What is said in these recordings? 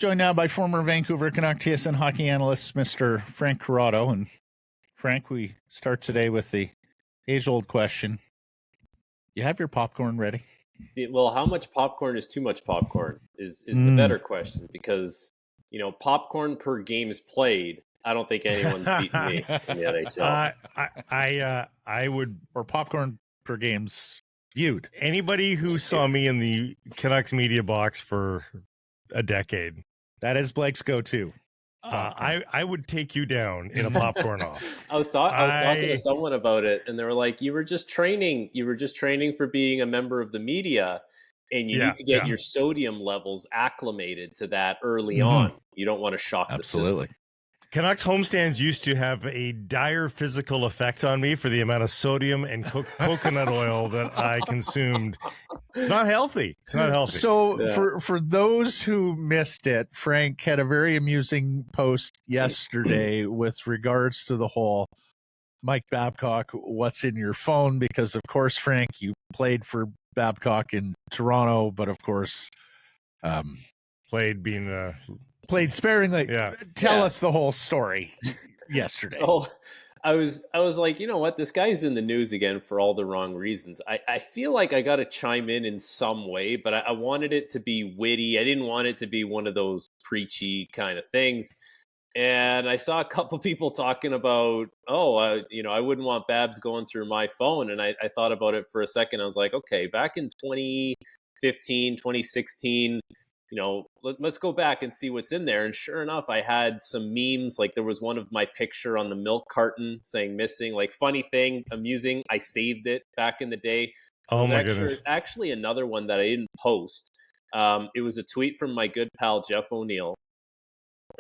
Joined now by former Vancouver Canuck TSN hockey analyst, Mr. Frank Corrado. And Frank, we start today with the age-old question. You have your popcorn ready? Well, how much popcorn is too much popcorn is the better question, because, popcorn per games played, I don't think anyone's beaten me in the NHL. I would, or popcorn per games viewed. Anybody who saw me in the Canucks media box for a decade. That is Blake's go-to. I would take you down in a popcorn off. I was talking to someone about it, and they were like, you were just training for being a member of the media, and you need to get your sodium levels acclimated to that early on. You don't want to shock the system. Canucks homestands used to have a dire physical effect on me for the amount of sodium and coconut oil that I consumed. It's not healthy. So for those who missed it, Frank had a very amusing post yesterday with regards to the whole Mike Babcock, what's in your phone? Because, of course, Frank, you played for Babcock in Toronto, but, of course, played sparingly. Yeah. Tell us the whole story yesterday. Oh, I was like, you know what? This guy's in the news again for all the wrong reasons. I feel like I got to chime in some way, but I wanted it to be witty. I didn't want it to be one of those preachy kind of things. And I saw a couple people talking about, I wouldn't want Babs going through my phone. And I thought about it for a second. I was like, okay, back in 2015, 2016, let's go back and see what's in there. And sure enough, I had some memes. Like, there was one of my picture on the milk carton saying missing, like, funny thing, amusing. I saved it back in the day. Oh my goodness. Actually another one that I didn't post. It was a tweet from my good pal, Jeff O'Neill.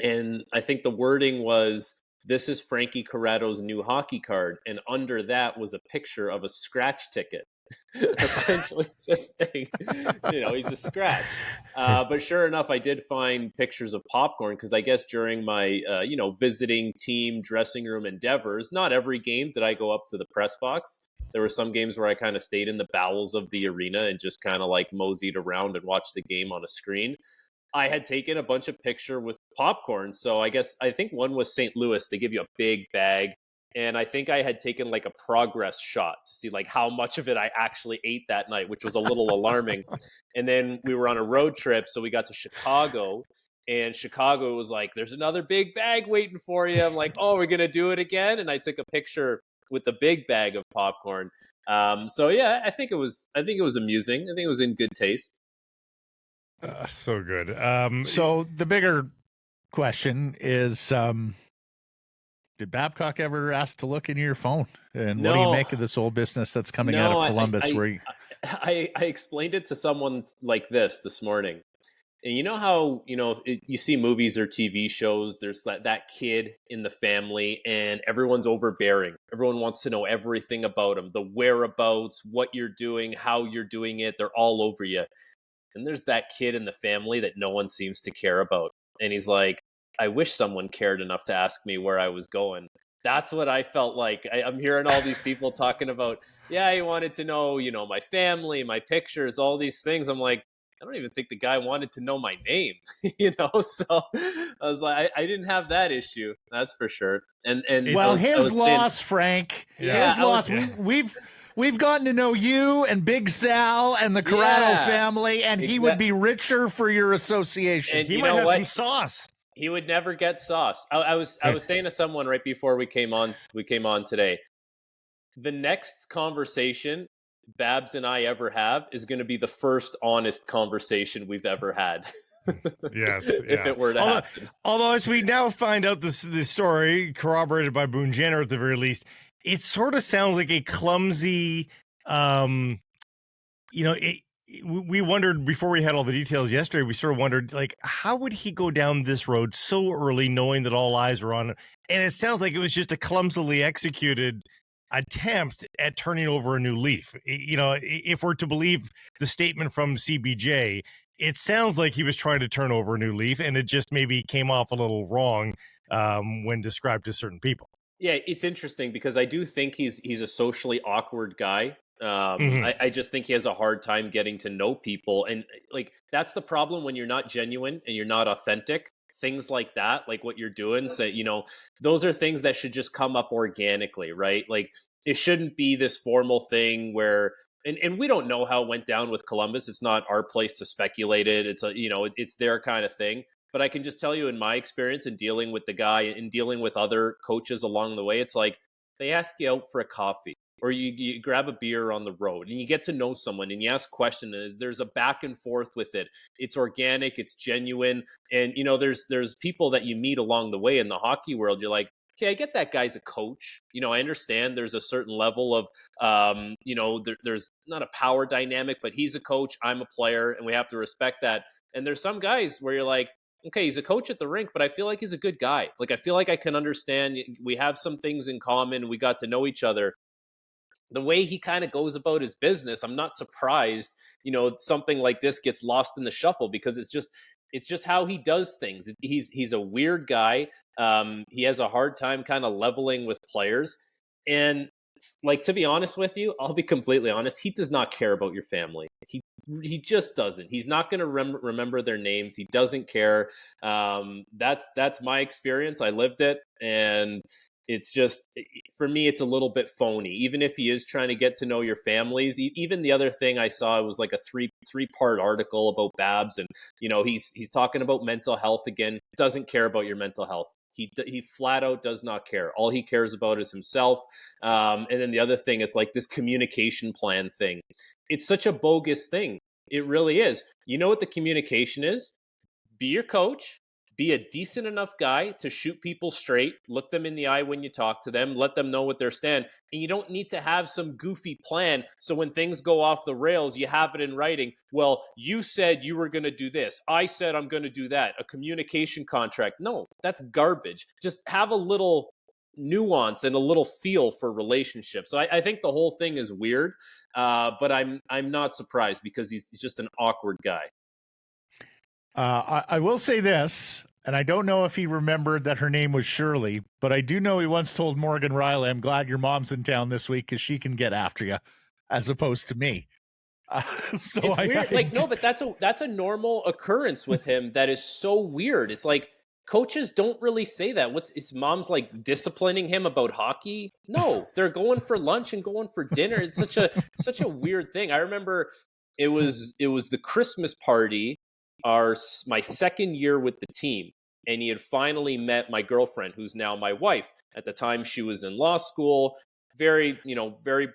And I think the wording was, "This is Frankie Corrado's new hockey card." And under that was a picture of a scratch ticket. Essentially just saying, he's a scratch. But sure enough, I did find pictures of popcorn, because I guess during my, visiting team dressing room endeavors, not every game did I go up to the press box. There were some games where I kind of stayed in the bowels of the arena and just kind of like moseyed around and watched the game on a screen. I had taken a bunch of picture with popcorn. So I think one was St. Louis. They give you a big bag. And I think I had taken like a progress shot to see like how much of it I actually ate that night, which was a little alarming. And then we were on a road trip. So we got to Chicago, and Chicago was like, "There's another big bag waiting for you." I'm like, "Oh, we're going to do it again." And I took a picture with the big bag of popcorn. So yeah, I think it was amusing. I think it was in good taste. So good. So the bigger question is, did Babcock ever ask to look into your phone? And No. What do you make of this whole business that's coming out of Columbus? I explained it to someone like this morning. And you know how, you see movies or TV shows, there's that kid in the family and everyone's overbearing. Everyone wants to know everything about him, the whereabouts, what you're doing, how you're doing it. They're all over you. And there's that kid in the family that no one seems to care about. And he's like, "I wish someone cared enough to ask me where I was going." That's what I felt like. I'm hearing all these people talking about, he wanted to know, my family, my pictures, all these things. I'm like, I don't even think the guy wanted to know my name, So I was like, I didn't have that issue. That's for sure. And his loss, Frank. Yeah. His loss. We've gotten to know you and Big Sal and the Corrado family, and he would be richer for your association. And he might have some sauce. He would never get sauce. I was saying to someone right before we came on today, the next conversation Babs and I ever have is going to be the first honest conversation we've ever had. Yes. If it were to happen. Although, as we now find out this story, corroborated by Boone Jenner at the very least, it sort of sounds like a clumsy, we wondered before we had all the details yesterday, we sort of wondered, like, how would he go down this road so early knowing that all eyes were on him? And it sounds like it was just a clumsily executed attempt at turning over a new leaf. If we're to believe the statement from CBJ, it sounds like he was trying to turn over a new leaf, and it just maybe came off a little wrong when described to certain people. Yeah, it's interesting because I do think he's a socially awkward guy. I just think he has a hard time getting to know people. And like, that's the problem when you're not genuine and you're not authentic. Things like that, like what you're doing, so, those are things that should just come up organically, right? Like, it shouldn't be this formal thing where, and we don't know how it went down with Columbus. It's not our place to speculate it. It's it's their kind of thing. But I can just tell you, in my experience in dealing with the guy and dealing with other coaches along the way, it's like they ask you out for a coffee, or you grab a beer on the road and you get to know someone and you ask questions, and there's a back and forth with it. It's organic, it's genuine. And, there's people that you meet along the way in the hockey world. You're like, okay, I get that guy's a coach. I understand there's a certain level of, there's not a power dynamic, but he's a coach, I'm a player, and we have to respect that. And there's some guys where you're like, okay, he's a coach at the rink, but I feel like he's a good guy. Like, I feel like I can understand. We have some things in common. We got to know each other. The way he kind of goes about his business, I'm not surprised, something like this gets lost in the shuffle, because it's just how he does things. He's a weird guy. He has a hard time kind of leveling with players. And, like, to be honest with you, I'll be completely honest, he does not care about your family. He just doesn't. He's not going to remember their names. He doesn't care. That's my experience. I lived it, and it's just, for me, it's a little bit phony. Even if he is trying to get to know your families. Even the other thing I saw was like a three-part article about Babs, and he's talking about mental health again. Doesn't care about your mental health. He flat out does not care. All he cares about is himself. And then the other thing, it's like this communication plan thing. It's such a bogus thing. It really is. You know what the communication is? Be your coach. Be a decent enough guy to shoot people straight. Look them in the eye when you talk to them. Let them know what their stand. And you don't need to have some goofy plan, so when things go off the rails, you have it in writing. Well, you said you were going to do this. I said I'm going to do that. A communication contract. No, that's garbage. Just have a little nuance and a little feel for relationships. So I think the whole thing is weird, but I'm not surprised, because he's just an awkward guy. I will say this, and I don't know if he remembered that her name was Shirley, but I do know he once told Morgan Riley, "I'm glad your mom's in town this week because she can get after you," as opposed to me. So it's weird. No, but that's a normal occurrence with him. That is so weird. It's like, coaches don't really say that. Is mom's like disciplining him about hockey? No, they're going for lunch and going for dinner. It's such a weird thing. I remember it was the Christmas party, my second year with the team, and he had finally met my girlfriend, who's now my wife. At the time, she was in law school, very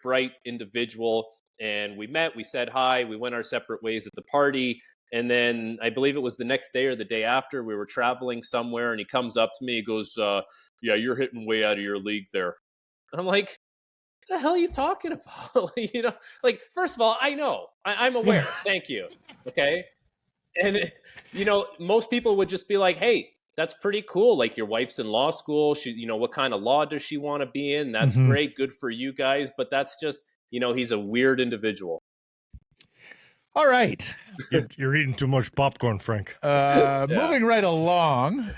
bright individual. And we met, we said hi, we went our separate ways at the party. And then I believe it was the next day or the day after, we were traveling somewhere, and he comes up to me, he goes, yeah, you're hitting way out of your league there. And I'm like, what the hell are you talking about? Like, first of all, I know, I'm aware. Thank you. Okay. And, most people would just be like, hey, that's pretty cool. Like, your wife's in law school. She, what kind of law does she want to be in? That's great. Good for you guys. But that's just, he's a weird individual. All right. You're eating too much popcorn, Frank. Moving right along.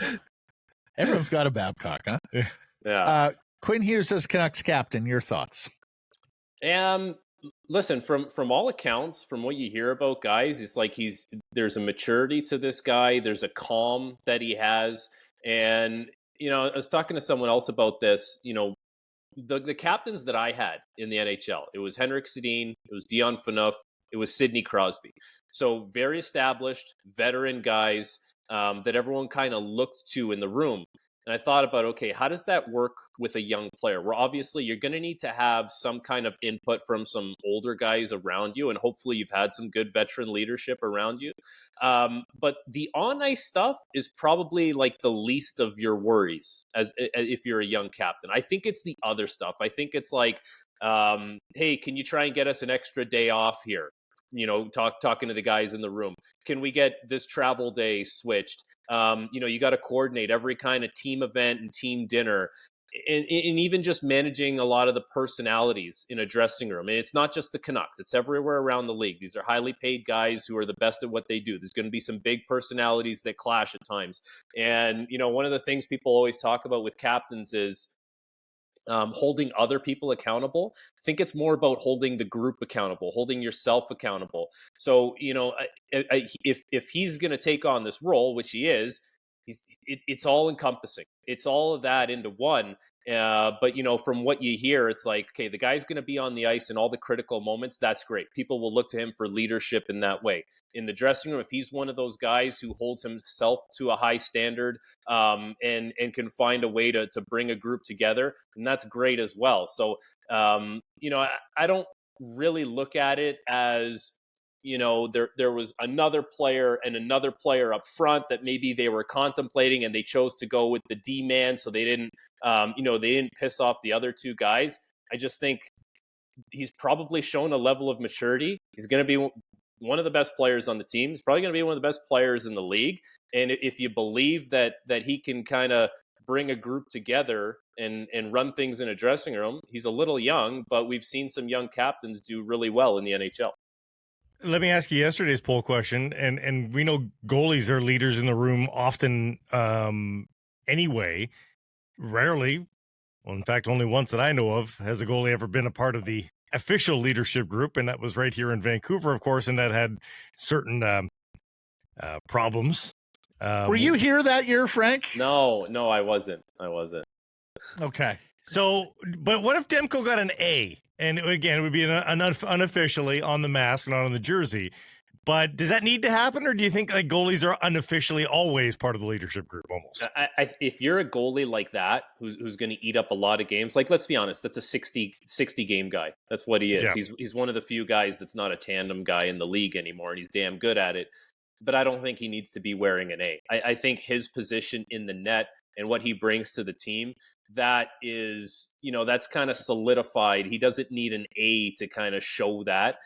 Everyone's got a Babcock, huh? Yeah. Quinn Hughes says Canucks captain. Your thoughts? Listen, from all accounts, from what you hear about guys, it's like there's a maturity to this guy. There's a calm that he has. And, I was talking to someone else about this, the captains that I had in the NHL, it was Henrik Sedin, it was Dion Phaneuf, it was Sidney Crosby. So very established, veteran guys that everyone kind of looked to in the room. And I thought about, okay, how does that work with a young player? Well, obviously, you're going to need to have some kind of input from some older guys around you, and hopefully you've had some good veteran leadership around you. But the on-ice stuff is probably like the least of your worries as if you're a young captain. I think it's the other stuff. I think it's like, hey, can you try and get us an extra day off here? Talking to the guys in the room. Can we get this travel day switched? You got to coordinate every kind of team event and team dinner, and even just managing a lot of the personalities in a dressing room. And it's not just the Canucks; it's everywhere around the league. These are highly paid guys who are the best at what they do. There's going to be some big personalities that clash at times. And one of the things people always talk about with captains is holding other people accountable. I think it's more about holding the group accountable, holding yourself accountable. So, if he's going to take on this role, which he is, it's all encompassing. It's all of that into one. But from what you hear, it's like, okay, the guy's going to be on the ice in all the critical moments. That's great. People will look to him for leadership in that way. In the dressing room, if he's one of those guys who holds himself to a high standard, and can find a way to bring a group together, and that's great as well. So, I don't really look at it as, there was another player and another player up front that maybe they were contemplating and they chose to go with the D man, so they didn't piss off the other two guys. I just think he's probably shown a level of maturity. He's going to be one of the best players on the team. He's probably going to be one of the best players in the league. And if you believe that he can kind of bring a group together and run things in a dressing room, he's a little young, but we've seen some young captains do really well in the NHL. Let me ask you yesterday's poll question, and we know goalies are leaders in the room often anyway. Rarely, well, in fact, only once that I know of, has a goalie ever been a part of the official leadership group, and that was right here in Vancouver, of course, and that had certain problems. Were you here that year, Frank? No, I wasn't. Okay. So, but what if Demko got an A? And again, it would be unofficially on the mask, not on the jersey. But does that need to happen, or do you think like goalies are unofficially always part of the leadership group almost? If you're a goalie like that, who's going to eat up a lot of games, like let's be honest, that's a 60 game guy. That's what he is. Yeah. He's one of the few guys that's not a tandem guy in the league anymore, and he's damn good at it. But I don't think he needs to be wearing an A. I think his position in the net and what he brings to the team, that is, that's kind of solidified. He doesn't need an A to kind of show that.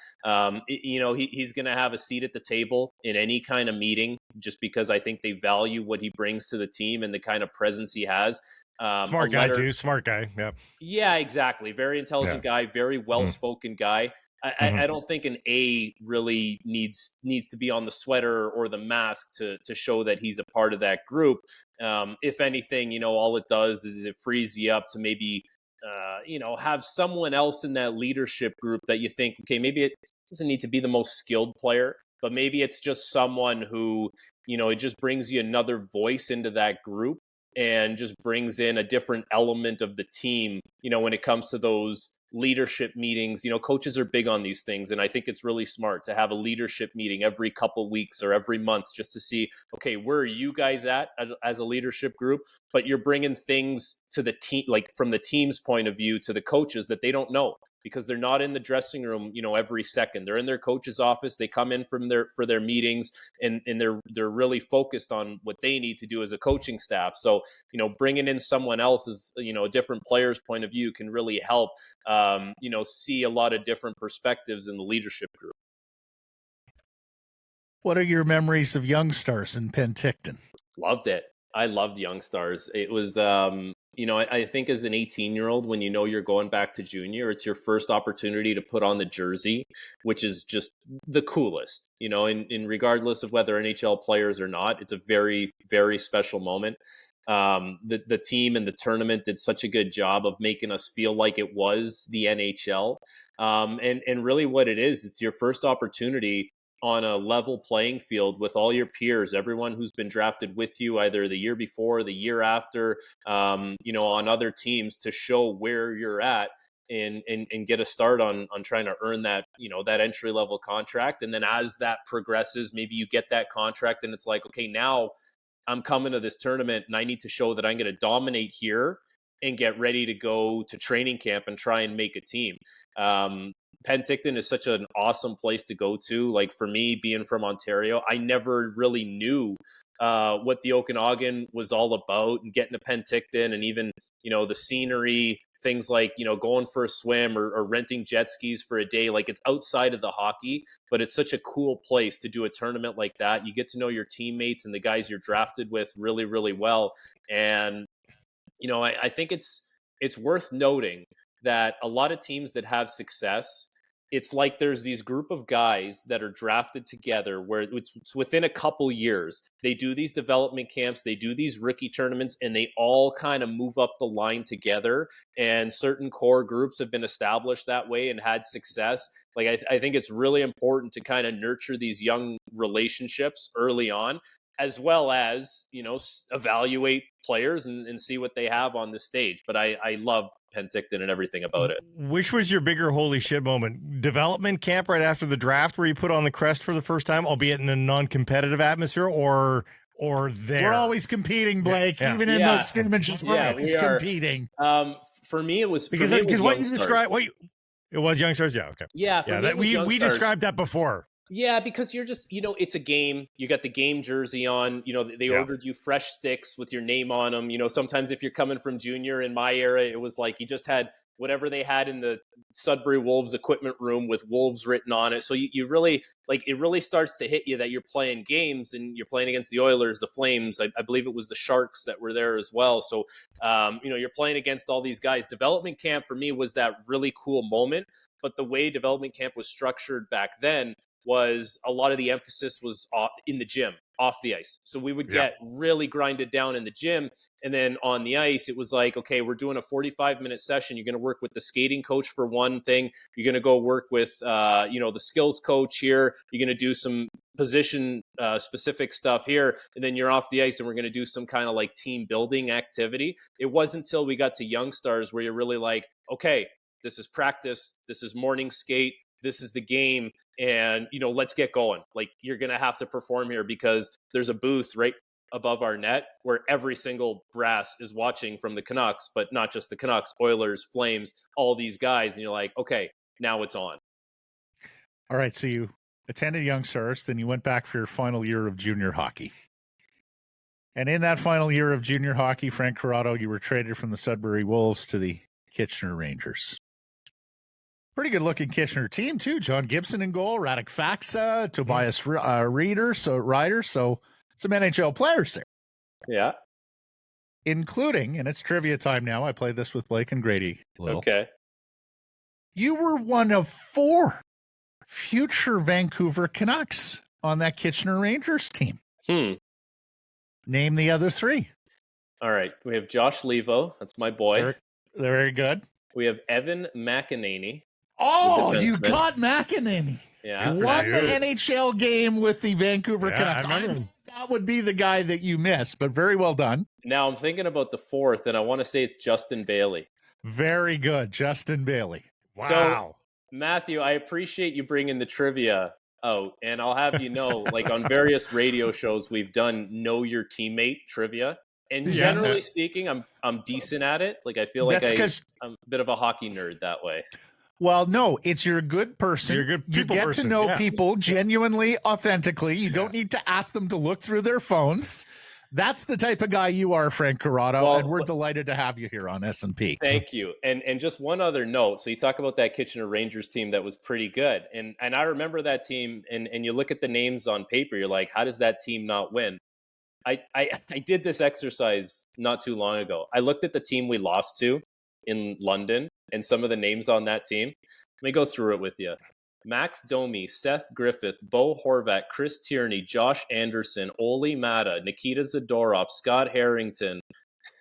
He's going to have a seat at the table in any kind of meeting, just because I think they value what he brings to the team and the kind of presence he has. Smart guy, too. Smart guy. Yeah. Yeah, exactly. Very intelligent guy, very well-spoken guy. I don't think an A really needs to be on the sweater or the mask to show that he's a part of that group. If anything, all it does is it frees you up to maybe, have someone else in that leadership group that you think, okay, maybe it doesn't need to be the most skilled player, but maybe it's just someone who, it just brings you another voice into that group and just brings in a different element of the team, when it comes to those leadership meetings. Coaches are big on these things, and I think it's really smart to have a leadership meeting every couple weeks or every month just to see, okay, where are you guys at as a leadership group? But you're bringing things to the team, like from the team's point of view, to the coaches that they don't know, because they're not in the dressing room, every second. They're in their coach's office. They come in for their meetings, and they're really focused on what they need to do as a coaching staff. So, bringing in someone else's, a different player's point of view can really help, see a lot of different perspectives in the leadership group. What are your memories of Young Stars in Penticton? Loved it. I loved Young Stars. It was, I think as an 18-year-old, when you're going back to junior, it's your first opportunity to put on the jersey, which is just the coolest, in regardless of whether NHL players or not. It's a very, very special moment. The team and the tournament did such a good job of making us feel like it was the NHL. And really what it is, it's your first opportunity on a level playing field with all your peers, everyone who's been drafted with you either the year before or the year after, on other teams, to show where you're at and get a start on trying to earn that, that entry level contract. And then as that progresses, maybe you get that contract and it's like, okay, now I'm coming to this tournament and I need to show that I'm going to dominate here and get ready to go to training camp and try and make a team. Penticton is such an awesome place to go to. Like for me, being from Ontario, I never really knew what the Okanagan was all about, and getting to Penticton and even, the scenery, things like, going for a swim or renting jet skis for a day. Like, it's outside of the hockey, but it's such a cool place to do a tournament like that. You get to know your teammates and the guys you're drafted with really, really well. And, I think it's worth noting that a lot of teams that have success it's like there's these group of guys that are drafted together where it's within a couple years. They do these development camps, they do these rookie tournaments, and they all kind of move up the line together. And certain core groups have been established that way and had success. Like, I think it's really important to kind of nurture these young relationships early on, as well as, evaluate players and see what they have on the stage. But I love Penticton and everything about it. Which was your bigger holy shit moment? Development camp right after the draft where you put on the crest for the first time, albeit in a non-competitive atmosphere, or there? We're always competing, Blake. Yeah. Even in those scrimmages, we're always competing. For me, it was because what you described. It was Young Stars, yeah, okay. Yeah, we described that before. Yeah, because you're just, it's a game. You got the game jersey on. They ordered you fresh sticks with your name on them. Sometimes if you're coming from junior, in my era, it was like you just had whatever they had in the Sudbury Wolves equipment room with Wolves written on it. So you really, it really starts to hit you that you're playing games and you're playing against the Oilers, the Flames. I believe it was the Sharks that were there as well. So, you're playing against all these guys. Development camp for me was that really cool moment. But the way development camp was structured back then was a lot of the emphasis was in the gym, off the ice. So we would get really grinded down in the gym. And then on the ice, it was like, okay, we're doing a 45-minute session. You're going to work with the skating coach for one thing. You're going to go work with, the skills coach here. You're going to do some position specific stuff here. And then you're off the ice and we're going to do some kind of like team building activity. It wasn't until we got to Young Stars where you're really like, okay, this is practice. This is morning skate. This is the game. And, let's get going. Like, you're going to have to perform here because there's a booth right above our net where every single brass is watching from the Canucks, but not just the Canucks, Oilers, Flames, all these guys. And you're like, okay, now it's on. All right. So you attended Young Stars, then you went back for your final year of junior hockey. And in that final year of junior hockey, Frank Corrado, you were traded from the Sudbury Wolves to the Kitchener Rangers. Pretty good-looking Kitchener team, too. John Gibson in goal, Radek Faksa, Tobias Ryder, so some NHL players there. Yeah. Including, and it's trivia time now, I played this with Blake and Grady a little. Okay. You were one of 4 future Vancouver Canucks on that Kitchener Rangers team. Name the other 3. All right. We have Josh Levo. That's my boy. They're very good. We have Evan McEnany. Oh, you got McEnany. Yeah. Won the NHL game with the Vancouver Canucks. That would be the guy that you missed, but very well done. Now I'm thinking about the 4th, and I want to say it's Justin Bailey. Very good, Justin Bailey. Wow. So, Matthew, I appreciate you bringing the trivia out, and I'll have you know, like on various radio shows, we've done Know Your Teammate trivia. And generally speaking, I'm decent at it. Like, I feel like I'm a bit of a hockey nerd that way. Well, no, you're a good person. You're a good people You get person. to know people genuinely, authentically. You don't need to ask them to look through their phones. That's the type of guy you are, Frank Corrado, and we're delighted to have you here on S&P. Thank you. And just one other note. So you talk about that Kitchener Rangers team that was pretty good. And I remember that team, and you look at the names on paper, you're like, how does that team not win? I did this exercise not too long ago. I looked at the team we lost to in London and some of the names on that team. Let me go through it with you. Max Domi, Seth Griffith, Bo Horvat, Chris Tierney, Josh Anderson, Oli Mata, Nikita Zadorov, Scott Harrington.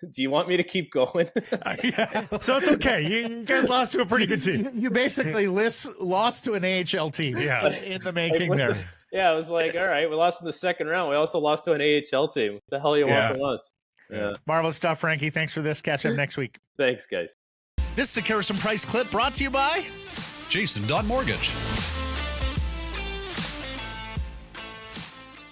Do you want me to keep going? So it's okay. You guys lost to a pretty good team. You basically lost to an AHL team in the making there. Yeah, I was like, all right, we lost in the second round. We also lost to an AHL team. What the hell do you want from us? Yeah. Marvelous stuff, Frankie. Thanks for this. Catch up next week. Thanks, guys. This Sekeres Price clip brought to you by Jason.Mortgage.